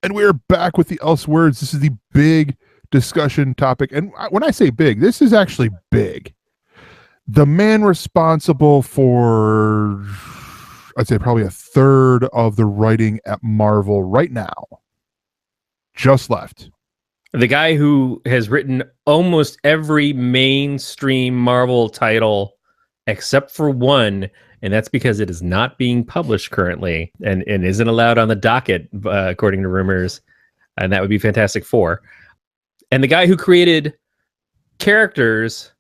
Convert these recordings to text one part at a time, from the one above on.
And we're back with the ElseWords. This is the big discussion topic. And when I say big, this is actually big. The man responsible for, I'd say, probably a third of the writing at Marvel right now just left. The guy who has written almost every mainstream Marvel title except for one, and that's because it is not being published currently and isn't allowed on the docket, according to rumors, and that would be Fantastic Four. And the guy who created characters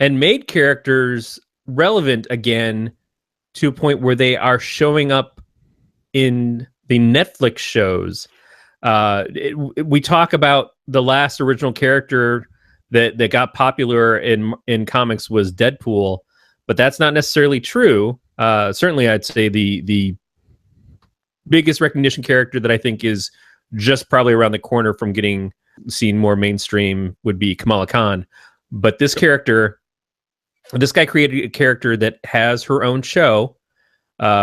and made characters relevant again to a point where they are showing up in the Netflix shows. We talk about the last original character that got popular in comics was Deadpool, but that's not necessarily true. Certainly, I'd say the biggest recognition character that I think is just probably around the corner from getting seen more mainstream would be Kamala Khan. But this character, this guy created a character that has her own show,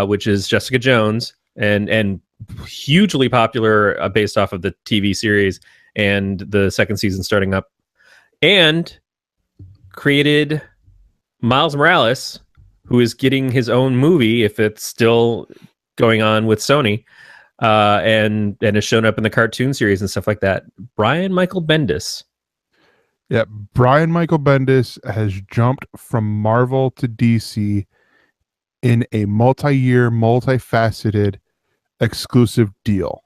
which is Jessica Jones, and hugely popular based off of the TV series and the second season starting up, and created Miles Morales, who is getting his own movie if it's still going on with Sony, and has shown up in the cartoon series and stuff like that. Brian Michael Bendis. Yeah, Brian Michael Bendis has jumped from Marvel to DC in a multi-year, multifaceted exclusive deal.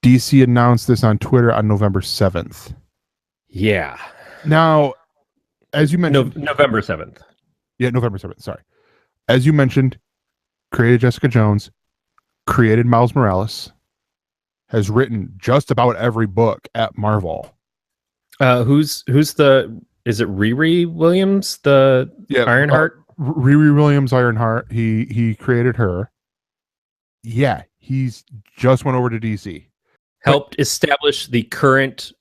DC announced this on Twitter on November 7th. Yeah. Now, as you mentioned... November 7th. Yeah, November 7th, sorry. As you mentioned, created Jessica Jones, created Miles Morales, has written just about every book at Marvel. Who's the... Is it Riri Williams, the Ironheart? Riri Williams, Ironheart. He created her. Yeah, he's just went over to DC. Helped establish the current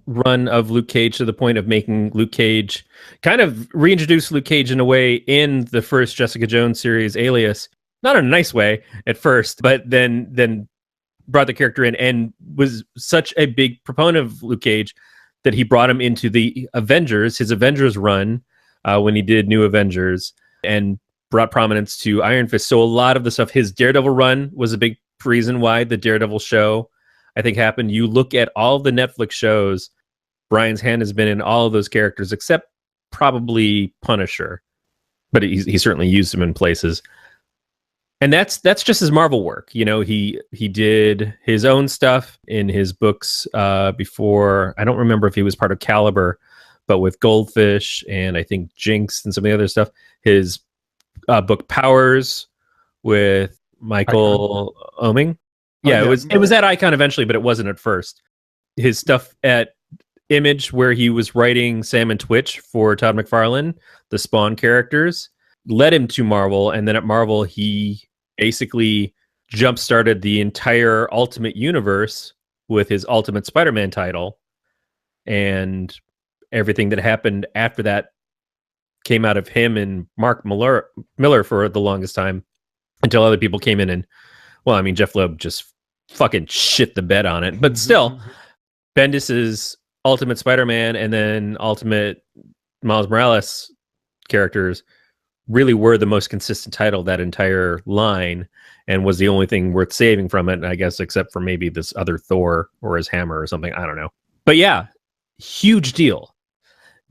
run of Luke Cage to the point of making Luke Cage, kind of reintroduce Luke Cage in a way in the first Jessica Jones series, Alias. Not in a nice way at first, but then brought the character in and was such a big proponent of Luke Cage that he brought him into the Avengers, his Avengers run, when he did New Avengers, and brought prominence to Iron Fist. So a lot of the stuff, his Daredevil run was a big reason why the Daredevil show, I think, happened. You look at all the Netflix shows, Brian's hand has been in all of those characters, except probably Punisher, but he certainly used him in places. And that's just his Marvel work. You know, he did his own stuff in his books before. I don't remember if he was part of Caliber, but with Goldfish and I think Jinx and some of the other stuff. His book Powers with Michael Oeming. Yeah, it was at Icon eventually, but it wasn't at first. His stuff at Image, where he was writing Sam and Twitch for Todd McFarlane, the Spawn characters, led him to Marvel. And then at Marvel, he basically jump-started the entire Ultimate Universe with his Ultimate Spider-Man title. And everything that happened after that came out of him and Mark Miller for the longest time, until other people came in and, well, I mean, Jeff Loeb just fucking shit the bed on it. But still, Bendis's Ultimate Spider-Man and then Ultimate Miles Morales characters really were the most consistent title of that entire line, and was the only thing worth saving from it, I guess, except for maybe this other Thor or his hammer or something. I don't know. But yeah, huge deal.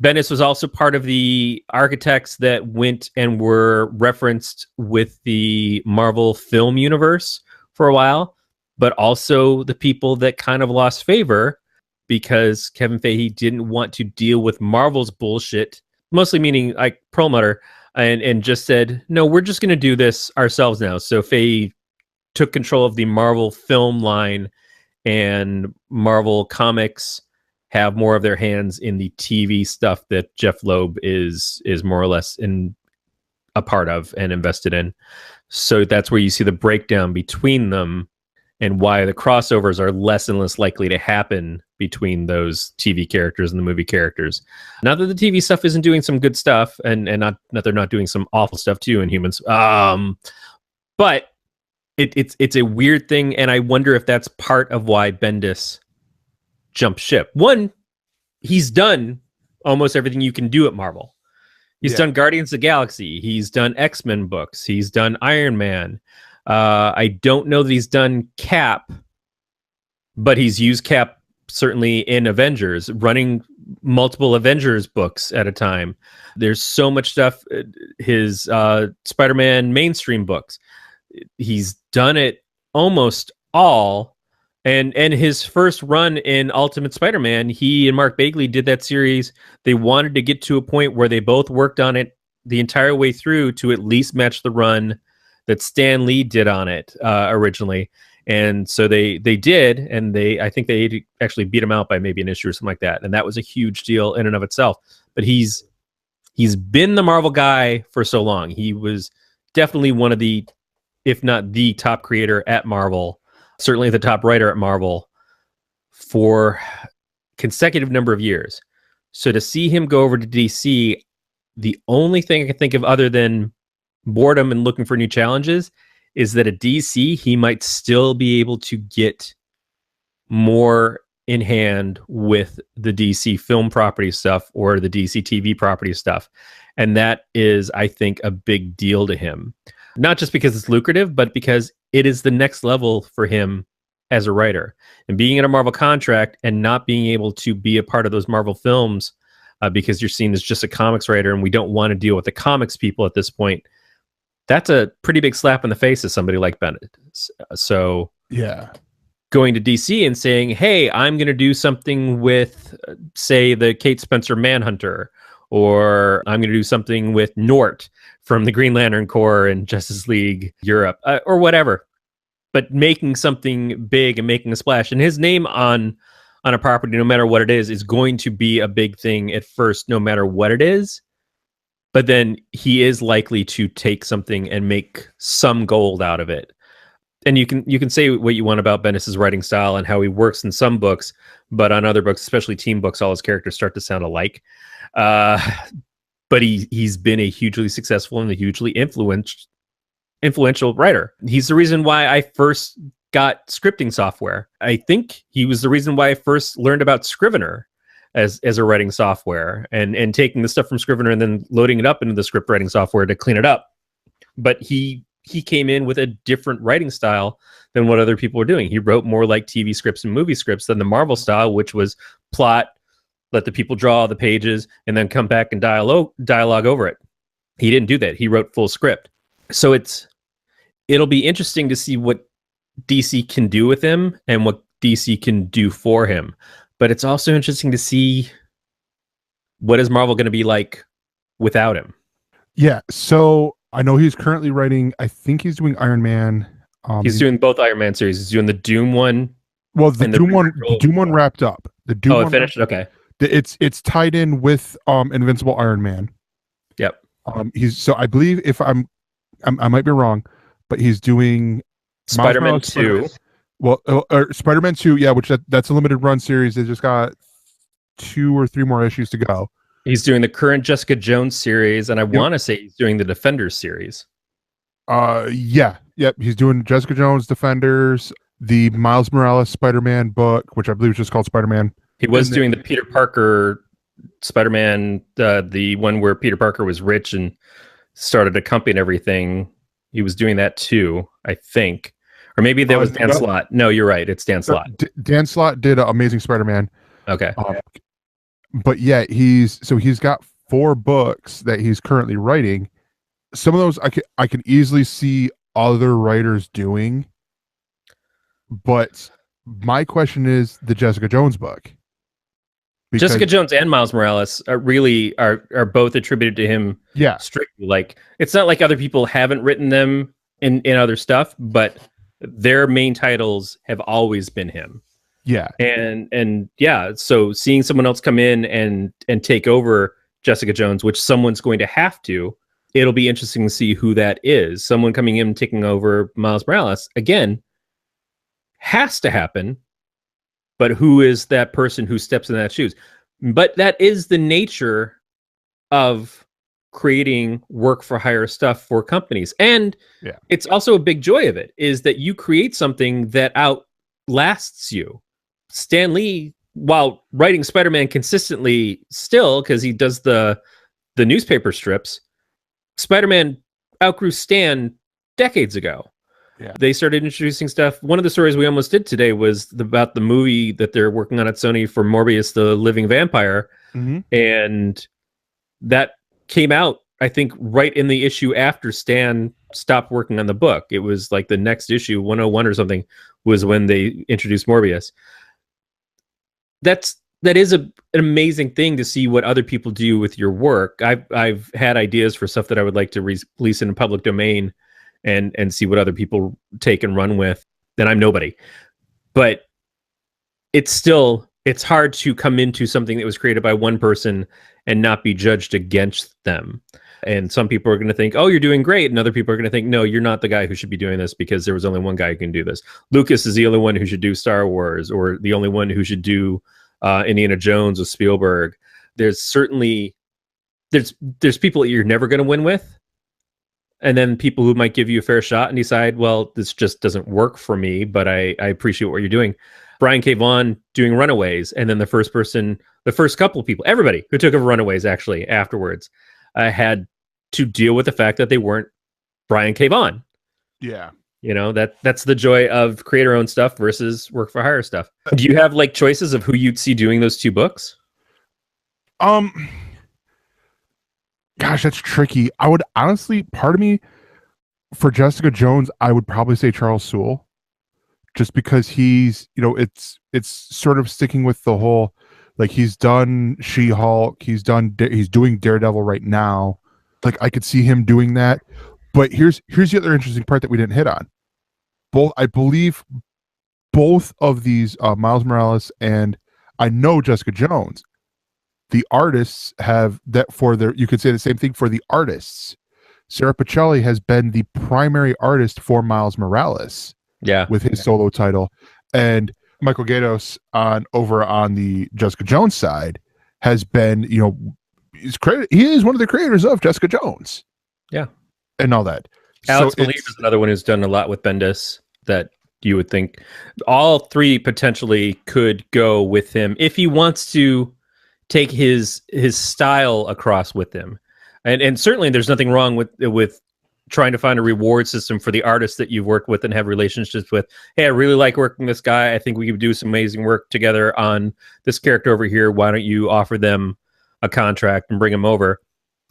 Bendis was also part of the architects that went and were referenced with the Marvel film universe for a while, but also the people that kind of lost favor because Kevin Feige didn't want to deal with Marvel's bullshit, mostly meaning like Perlmutter, and just said, no, we're just going to do this ourselves now. So Feige took control of the Marvel film line, and Marvel Comics have more of their hands in the TV stuff that Jeff Loeb is more or less a part of and invested in. So that's where you see the breakdown between them and why the crossovers are less and less likely to happen between those TV characters and the movie characters. Not that the TV stuff isn't doing some good stuff, and not that they're not doing some awful stuff too in Humans. But it's a weird thing, and I wonder if that's part of why Bendis jumped ship. One, he's done almost everything you can do at Marvel. He's done Guardians of the Galaxy. He's done X-Men books. He's done Iron Man. I don't know that he's done Cap, but he's used Cap certainly in Avengers, running multiple Avengers books at a time. There's so much stuff. His Spider-Man mainstream books. He's done it almost all. And his first run in Ultimate Spider-Man, he and Mark Bagley did that series. They wanted to get to a point where they both worked on it the entire way through to at least match the run that Stan Lee did on it originally. And so they did, and I think they actually beat him out by maybe an issue or something like that. And that was a huge deal in and of itself. But he's been the Marvel guy for so long. He was definitely one of the, if not the top creator at Marvel, certainly the top writer at Marvel for consecutive number of years. So to see him go over to DC, the only thing I can think of other than boredom and looking for new challenges is that at DC, he might still be able to get more in hand with the DC film property stuff or the DC TV property stuff. And that is, I think, a big deal to him. Not just because it's lucrative, but because it is the next level for him as a writer. And being in a Marvel contract and not being able to be a part of those Marvel films because you're seen as just a comics writer and we don't want to deal with the comics people at this point, that's a pretty big slap in the face of somebody like Bennett. So yeah, going to DC and saying, hey, I'm going to do something with, say, the Kate Spencer Manhunter, or I'm going to do something with Nort from the Green Lantern Corps and Justice League Europe, or whatever. But making something big and making a splash. And his name on a property, no matter what it is going to be a big thing at first, no matter what it is. But then he is likely to take something and make some gold out of it. And you can say what you want about Bendis' writing style and how he works in some books, but on other books, especially team books, all his characters start to sound alike. But he's been a hugely successful and a hugely influential writer. He's the reason why I first got scripting software. I think he was the reason why I first learned about Scrivener as a writing software and taking the stuff from Scrivener and then loading it up into the script writing software to clean it up. But he came in with a different writing style than what other people were doing. He wrote more like TV scripts and movie scripts than the Marvel style, which was plot, let the people draw the pages, and then come back and dialogue over it. He didn't do that. He wrote full script. So it'll be interesting to see what DC can do with him and what DC can do for him. But it's also interesting to see what is Marvel going to be like without him. Yeah. So I know he's currently writing, I think he's doing Iron Man. He's doing both Iron Man series. He's doing the Doom one. Well, the Doom one wrapped up. The Doom one finished. Okay. It's tied in with Invincible Iron Man. Yep. I believe if I might be wrong, but he's doing Spider-Man 2. Well, Spider-Man 2, yeah, which that's a limited run series. They just got 2 or 3 more issues to go. He's doing the current Jessica Jones series, and I want to say he's doing the Defenders series. Yep. He's doing Jessica Jones, Defenders, the Miles Morales Spider-Man book, which I believe is just called Spider-Man. He was doing the Peter Parker Spider-Man, the one where Peter Parker was rich and started a company and everything. He was doing that too, I think. Or maybe that was Dan Slott. No, you're right. It's Dan Slott. Dan Slott did Amazing Spider-Man. Okay. But yeah, he's got 4 books that he's currently writing. Some of those I can easily see other writers doing. But my question is the Jessica Jones book. Jessica Jones and Miles Morales are both attributed to him. Yeah. Strictly. Like, it's not like other people haven't written them in other stuff, but their main titles have always been him. Yeah. And yeah, so seeing someone else come in and take over Jessica Jones, which someone's going to have to, it'll be interesting to see who that is. Someone coming in and taking over Miles Morales, again, has to happen. But who is that person who steps in that shoes? But that is the nature of creating work for hire stuff for companies. And Yeah. it's also a big joy of it is that you create something that outlasts you. Stan Lee, while writing Spider-Man consistently still, because he does the newspaper strips, Spider-Man outgrew Stan decades ago. Yeah. They started introducing stuff. One of the stories we almost did today was about the movie that they're working on at Sony for Morbius, the Living Vampire. Mm-hmm. And that came out, I think, right in the issue after Stan stopped working on the book. It was like the next issue, 101 or something, was when they introduced Morbius. That is an amazing thing to see what other people do with your work. I've had ideas for stuff that I would like to release in a public domain and see what other people take and run with. Then I'm nobody. But it's hard to come into something that was created by one person and not be judged against them. And some people are going to think, oh, you're doing great. And other people are going to think, no, you're not the guy who should be doing this because there was only one guy who can do this. Lucas is the only one who should do Star Wars, or the only one who should do Indiana Jones with Spielberg. There's certainly, there's people that you're never going to win with. And then people who might give you a fair shot and decide, well, this just doesn't work for me, but I appreciate what you're doing. Brian K. Vaughan doing Runaways, and then the first couple of people, everybody who took over Runaways actually afterwards had to deal with the fact that they weren't Brian K. Vaughan. Yeah. You know, that's the joy of creator-owned stuff versus work-for-hire stuff. Do you have like choices of who you'd see doing those two books? Gosh, that's tricky. I would honestly, part of me, for Jessica Jones, I would probably say Charles Soule, just because he's, it's sort of sticking with the whole, like, he's done She-Hulk, he's doing Daredevil right now. Like, I could see him doing that. But here's the other interesting part that we didn't hit on. I believe both of these, Miles Morales and I know Jessica Jones, the artists have that for their, you could say the same thing for the artists. Sarah Pichelli has been the primary artist for Miles Morales. Yeah. With his solo title. And Michael Gaydos over on the Jessica Jones side has been, he is one of the creators of Jessica Jones. Yeah. And all that. Alex Maleev is another one who's done a lot with Bendis that you would think all three potentially could go with him if he wants to take his style across with him. And certainly there's nothing wrong with trying to find a reward system for the artists that you've worked with and have relationships with. Hey, I really like working with this guy. I think we could do some amazing work together on this character over here. Why don't you offer them a contract and bring them over?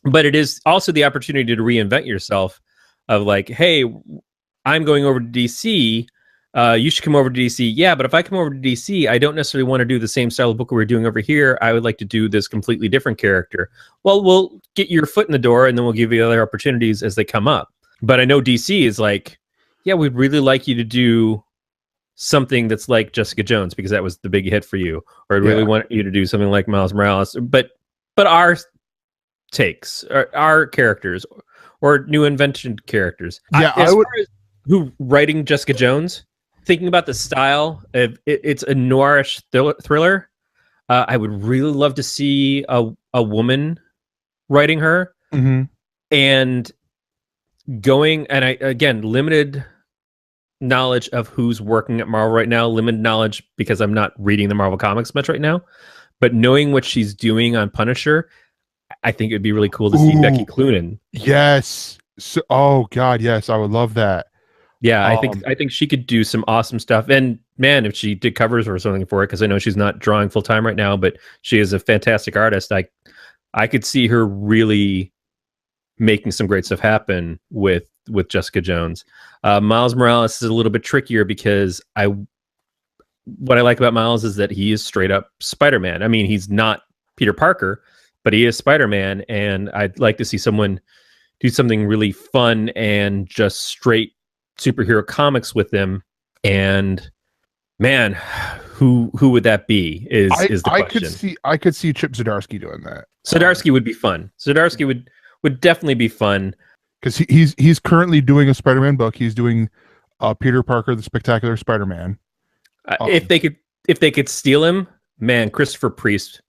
But it is also the opportunity to reinvent yourself of like, hey, I'm going over to DC. You should come over to DC. Yeah, but if I come over to DC, I don't necessarily want to do the same style of book we're doing over here. I would like to do this completely different character. Well, we'll get your foot in the door, and then we'll give you other opportunities as they come up. But I know DC is like, yeah, we'd really like you to do something that's like Jessica Jones because that was the big hit for you, or I'd really want you to do something like Miles Morales. But our takes, our characters, or new invented characters. Yeah, as far as who writing Jessica Jones, thinking about the style, it's a noirish thriller. I would really love to see a woman writing her. Mm-hmm. And going, and again, limited knowledge of who's working at Marvel right now, limited knowledge because I'm not reading the Marvel comics much right now, but knowing what she's doing on Punisher, I think it'd be really cool to see Becky Cloonan. Yes. So, oh God, yes, I would love that. Yeah, I think she could do some awesome stuff. And man, if she did covers or something for it, because I know she's not drawing full time right now, but she is a fantastic artist. I could see her really making some great stuff happen with Jessica Jones. Miles Morales is a little bit trickier because what I like about Miles is that he is straight up Spider-Man. I mean, he's not Peter Parker, but he is Spider-Man, and I'd like to see someone do something really fun and just straight superhero comics with them. And man, who would that be is the question. I could see Chip Zdarsky doing that. Zdarsky would be fun. Zdarsky would definitely be fun because he's currently doing a Spider-Man book. He's doing Peter Parker, the Spectacular Spider-Man. If they could steal him, man, Christopher Priest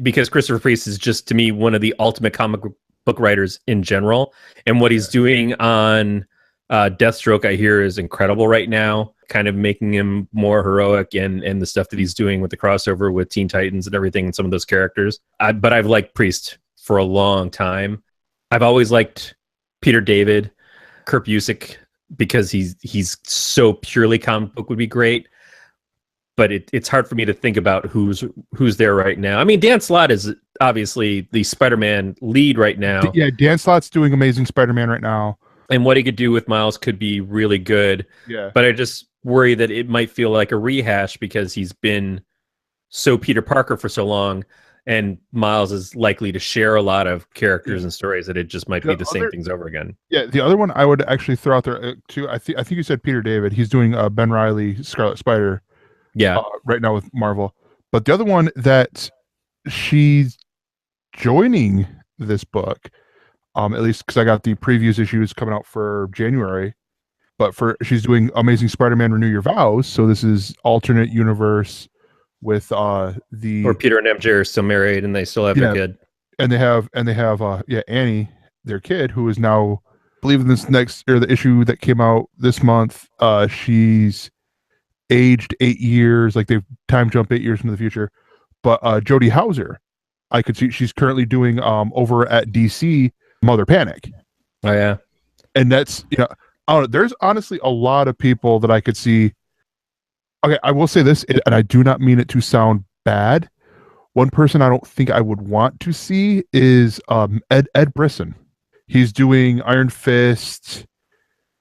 Because Christopher Priest is just, to me, one of the ultimate comic book writers in general, and what he's doing on Deathstroke, I hear, is incredible right now, kind of making him more heroic, and the stuff that he's doing with the crossover with Teen Titans and everything, and some of those characters. But I've liked Priest for a long time. I've always liked Peter David, Kurt Busiek, because he's so purely comic book would be great. But it's hard for me to think about who's there right now. I mean, Dan Slott is obviously the Spider-Man lead right now. Yeah, Dan Slott's doing Amazing Spider-Man right now. And what he could do with Miles could be really good. Yeah. But I just worry that it might feel like a rehash because he's been so Peter Parker for so long, and Miles is likely to share a lot of characters and stories that it just might be the same things over again. Yeah, the other one I would actually throw out there too. I think you said Peter David. He's doing Ben Reilly, Scarlet Spider. Yeah, right now with Marvel. But the other one that she's joining this book, at least because I got the previews issues coming out for January. But she's doing Amazing Spider-Man Renew Your Vows. So this is alternate universe with or Peter and MJ are still married and they still have their kid. And they have Annie, their kid, who is now, I believe in this next, or the issue that came out this month, she's aged 8 years, like they've time jump 8 years into the future. But Jodie Hauser, I could see she's currently doing over at DC Mother Panic. Oh yeah. And that's, I don't know, there's honestly a lot of people that I could see. Okay, I will say this, and I do not mean it to sound bad. One person I don't think I would want to see is Ed Brisson. He's doing Iron Fist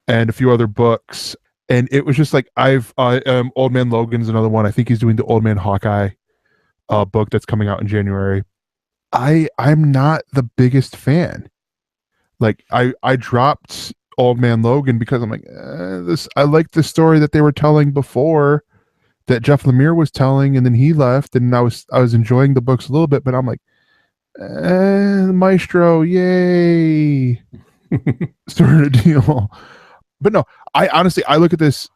and a few other books. And it was just like, Old Man Logan's another one. I think he's doing the Old Man Hawkeye book that's coming out in January. I'm not the biggest fan. Like I dropped Old Man Logan because I'm like, I like the story that they were telling before, that Jeff Lemire was telling, and then he left, and I was enjoying the books a little bit, but I'm like, Maestro, yay, sort of deal. But no, I honestly look at this,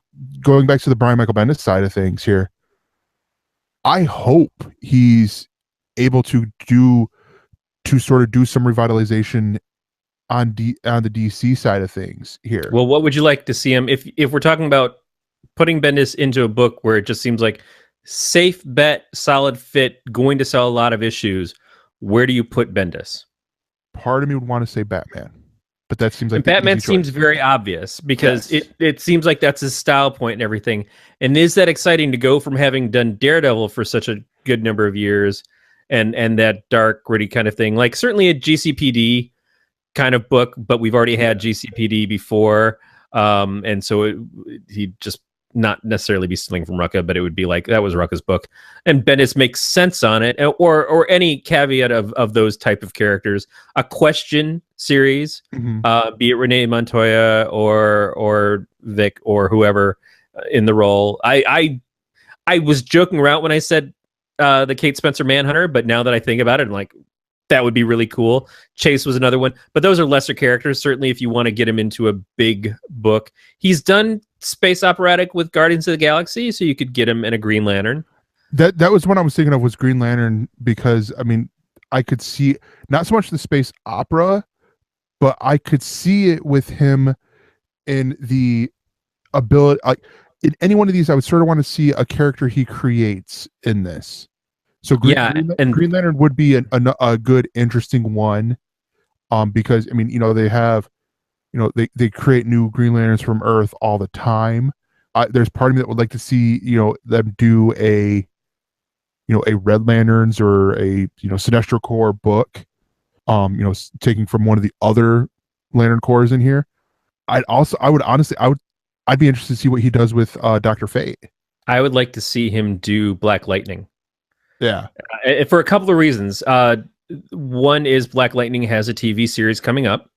going back to the Brian Michael Bendis side of things here. I hope he's able to sort of do some revitalization on the DC side of things here. Well, what would you like to see him, if we're talking about putting Bendis into a book where it just seems like safe bet, solid fit, going to sell a lot of issues? Where do you put Bendis? Part of me would want to say Batman. But that seems like Batman seems very obvious because it seems like that's his style point and everything. And is that exciting to go from having done Daredevil for such a good number of years and that dark, gritty kind of thing? Like certainly a GCPD kind of book, but we've already had GCPD before. And so he'd just not necessarily be stealing from Rucka, but it would be like that was Rucka's book. And Bendis makes sense on it, or any caveat of those type of characters. A Question series, be it Renee Montoya or Vic or whoever in the role. I was joking around when I said the Kate Spencer Manhunter, but now that I think about it, I'm like, that would be really cool. Chase was another one, but those are lesser characters. Certainly, if you want to get him into a big book, he's done space operatic with Guardians of the Galaxy, so you could get him in a Green Lantern. That was what I was thinking of, was Green Lantern, because I mean, I could see not so much the space opera, but I could see it with him in the ability. Like in any one of these, I would sort of want to see a character he creates in this. So Green Lantern would be a good, interesting one, because I mean, they have, they create new Green Lanterns from Earth all the time. There's part of me that would like to see, them do a Red Lanterns or a Sinestro Corps book, taking from one of the other Lantern Corps in here. I'd be interested to see what he does with Dr. Fate. I would like to see him do Black Lightning. Yeah. For a couple of reasons. One is Black Lightning has a TV series coming up.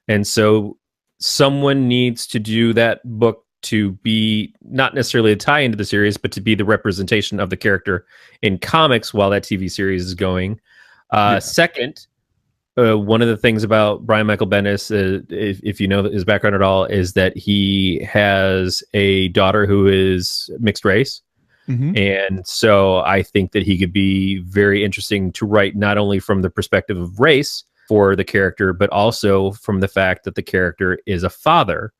And so someone needs to do that book to be not necessarily a tie into the series, but to be the representation of the character in comics while that TV series is going. Second, one of the things about Brian Michael Bendis, if you know his background at all, is that he has a daughter who is mixed race. Mhm. And so I think that he could be very interesting to write, not only from the perspective of race for the character, but also from the fact that the character is a father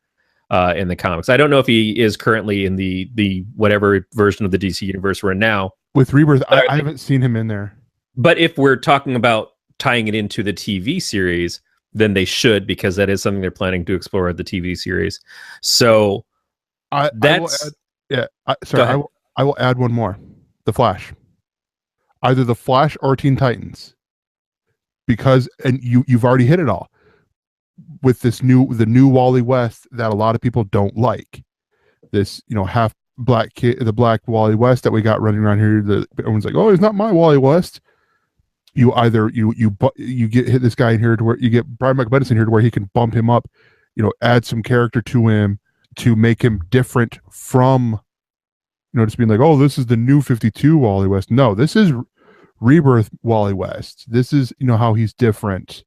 in the comics. I don't know if he is currently in the whatever version of the DC universe we're in now. With Rebirth, I haven't seen him in there. But if we're talking about tying it into the TV series, then they should, because that is something they're planning to explore at the TV series. So I will that's add, yeah. Go ahead. I will add one more. The Flash, either the Flash or Teen Titans, because and you've already hit it all with the new Wally West that a lot of people don't like. This half black kid, the black Wally West that we got running around here. Everyone's like, oh, he's not my Wally West. You either you get hit this guy in here to where you get Brian Michael Bendis in here to where he can bump him up, add some character to him to make him different from, just being like, oh, this is the new 52 Wally West. No, this is Rebirth Wally West. This is how he's different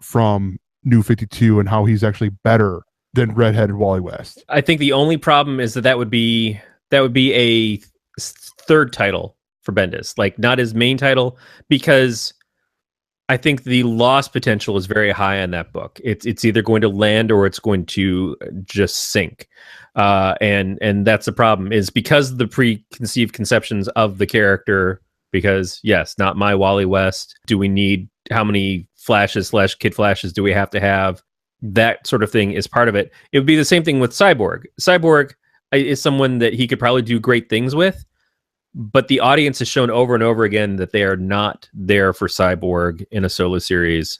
from New 52 and how he's actually better than redheaded Wally West. I think the only problem is that would be a third title for Bendis, like not his main title, because I think the loss potential is very high on that book. It's either going to land or it's going to just sink. And that's the problem, is because of the preconceived conceptions of the character, because yes, not my Wally West. Do we need, how many flashes / kid flashes do we have to have? That sort of thing is part of it. It would be the same thing with Cyborg. Cyborg is someone that he could probably do great things with, but the audience has shown over and over again that they are not there for Cyborg in a solo series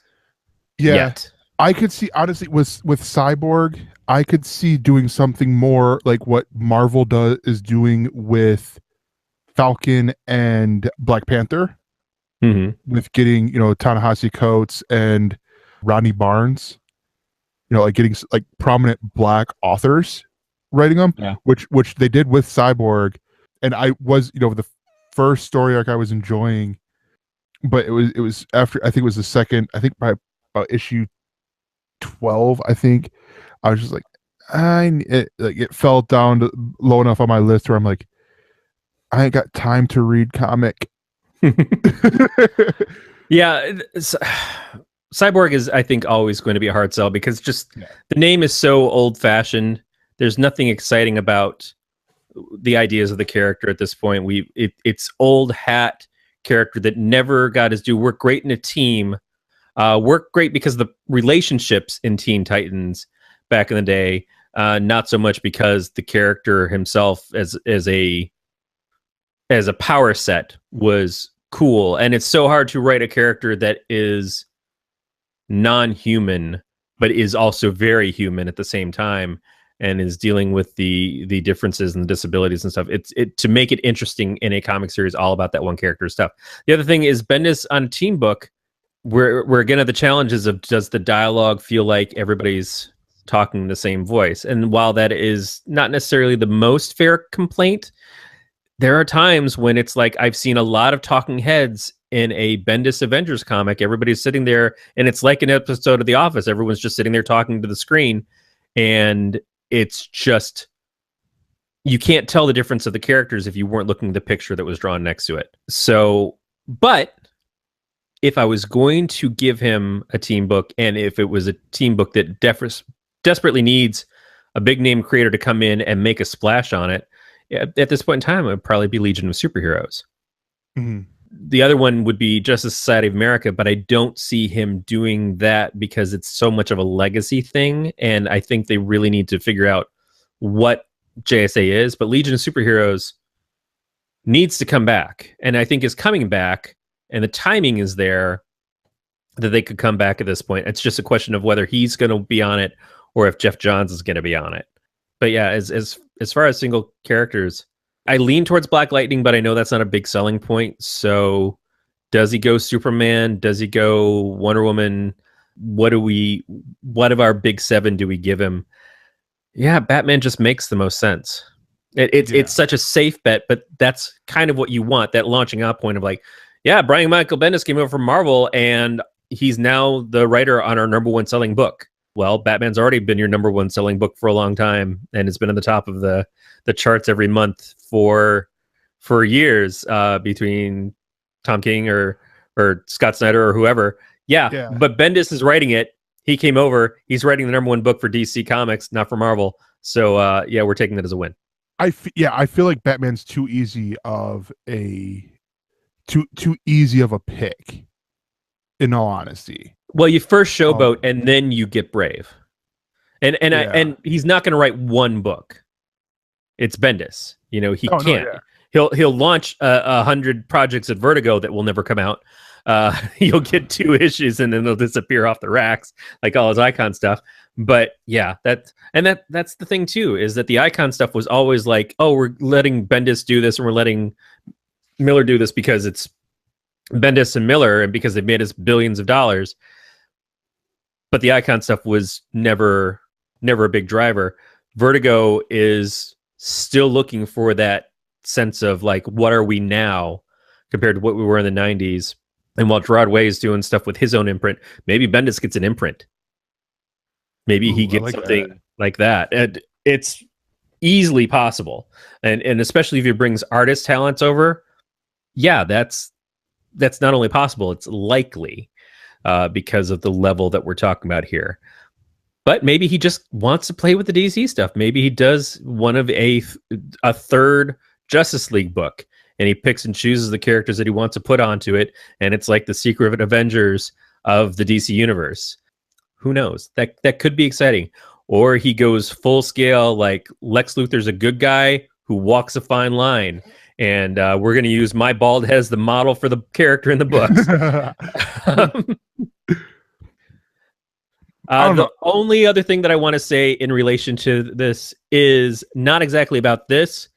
yet. I could see, honestly, with Cyborg, I could see doing something more like what Marvel is doing with Falcon and Black Panther, with getting Ta-Nehisi Coates and Rodney Barnes, like getting like prominent black authors writing them, which they did with Cyborg. And I was, the first story arc I was enjoying, but it was after, I think it was the second, I think by about issue 12, I think I was just like, it fell down to low enough on my list where I'm like, I ain't got time to read comic. Yeah, Cyborg is, I think, always going to be a hard sell, because just the name is so old-fashioned. There's nothing exciting about the ideas of the character at this point. It's old hat character that never got his due. Worked great in a team. Worked great because of the relationships in Teen Titans back in the day. Not so much because the character himself as a power set was cool. And it's so hard to write a character that is non-human but is also very human at the same time, and is dealing with the differences and the disabilities and stuff. It to make it interesting in a comic series all about that one character stuff. The other thing is Bendis on a team book, we're again at the challenges of, does the dialogue feel like everybody's talking the same voice? And while that is not necessarily the most fair complaint, there are times when it's like, I've seen a lot of talking heads in a Bendis Avengers comic. Everybody's sitting there and it's like an episode of The Office. Everyone's just sitting there talking to the screen, and it's just, you can't tell the difference of the characters if you weren't looking at the picture that was drawn next to it. So, but if I was going to give him a team book, and if it was a team book that desperately needs a big name creator to come in and make a splash on it, at this point in time, it would probably be Legion of Superheroes. The other one would be Justice Society of America, but I don't see him doing that because it's so much of a legacy thing, and I think they really need to figure out what JSA is. But Legion of Superheroes needs to come back, and I think is coming back, and the timing is there that they could come back at this point. It's just a question of whether he's going to be on it or if Jeff Johns is going to be on it. But yeah, as far as single characters, I lean towards Black Lightning, but I know that's not a big selling point. So does he go Superman? Does he go Wonder Woman? What of our big seven do we give him? Yeah, Batman just makes the most sense. It's such a safe bet, but that's kind of what you want, that launching out point of like, yeah, Brian Michael Bendis came over from Marvel and he's now the writer on our #1 selling book. Well, Batman's already been your #1 selling book for a long time, and it's been on the top of the charts every month for for years between Tom King or Scott Snyder or whoever. Yeah, but Bendis is writing it. He came over. He's writing the #1 book for DC Comics, not for Marvel. So yeah, we're taking that as a win. I feel like Batman's too easy of a pick. In all honesty, well, you first Showboat and then you get Brave, and he's not going to write one book. It's Bendis. You know, he can't. He'll launch 100 projects at Vertigo that will never come out. You'll get 2 issues and then they'll disappear off the racks, like all his Icon stuff. But yeah, that's the thing too, is that the Icon stuff was always like, oh, we're letting Bendis do this and we're letting Miller do this because it's Bendis and Miller and because they've made us billions of dollars. But the Icon stuff was never a big driver. Vertigo is still looking for that sense of like, what are we now compared to what we were in the 90s? And while Gerard Way is doing stuff with his own imprint, maybe Bendis gets an imprint. Maybe he gets something like that. And it's easily possible. And especially if he brings artist talents over, yeah, that's not only possible, it's likely because of the level that we're talking about here. But maybe he just wants to play with the DC stuff. Maybe he does one of a third Justice League book, and he picks and chooses the characters that he wants to put onto it, and it's like the Secret Avengers of the DC universe. Who knows? That could be exciting. Or he goes full scale, like Lex Luthor's a good guy who walks a fine line, and we're going to use my bald head as the model for the character in the books. The only other thing that I want to say in relation to this is not exactly about this,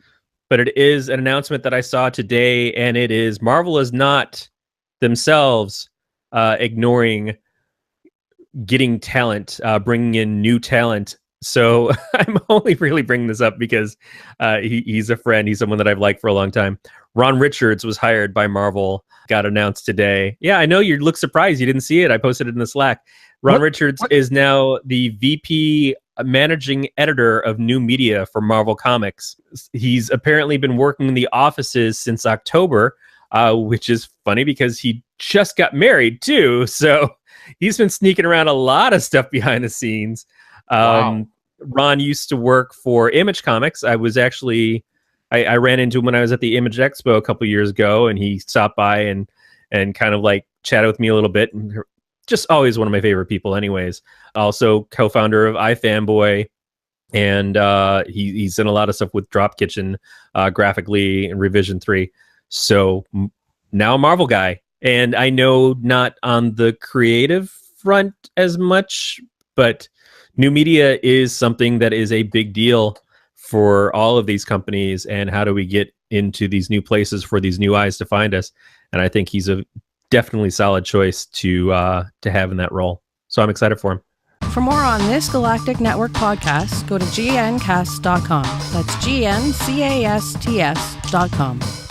but it is an announcement that I saw today, and it is Marvel is not themselves ignoring getting talent, bringing in new talent. So I'm only really bringing this up because he's a friend. He's someone that I've liked for a long time. Ron Richards was hired by Marvel, got announced today. Yeah, I know you look surprised. You didn't see it. I posted it in the Slack. Ron Richards is now the VP managing editor of new media for Marvel Comics. He's apparently been working in the offices since October, which is funny because he just got married too. So he's been sneaking around a lot of stuff behind the scenes. Wow. Ron used to work for Image Comics. I ran into him when I was at the Image Expo a couple years ago, and he stopped by and kind of like chatted with me a little bit. And just always one of my favorite people anyways. Also co-founder of iFanboy, and he's done a lot of stuff with Drop Kitchen, Graphically, and Revision 3. So now a Marvel guy. And I know not on the creative front as much, but new media is something that is a big deal for all of these companies. And how do we get into these new places for these new eyes to find us? And I think he's a definitely solid choice to have in that role. So I'm excited for him. For more on this Galactic Network podcast, go to gncast.com. That's GNCASTS.com.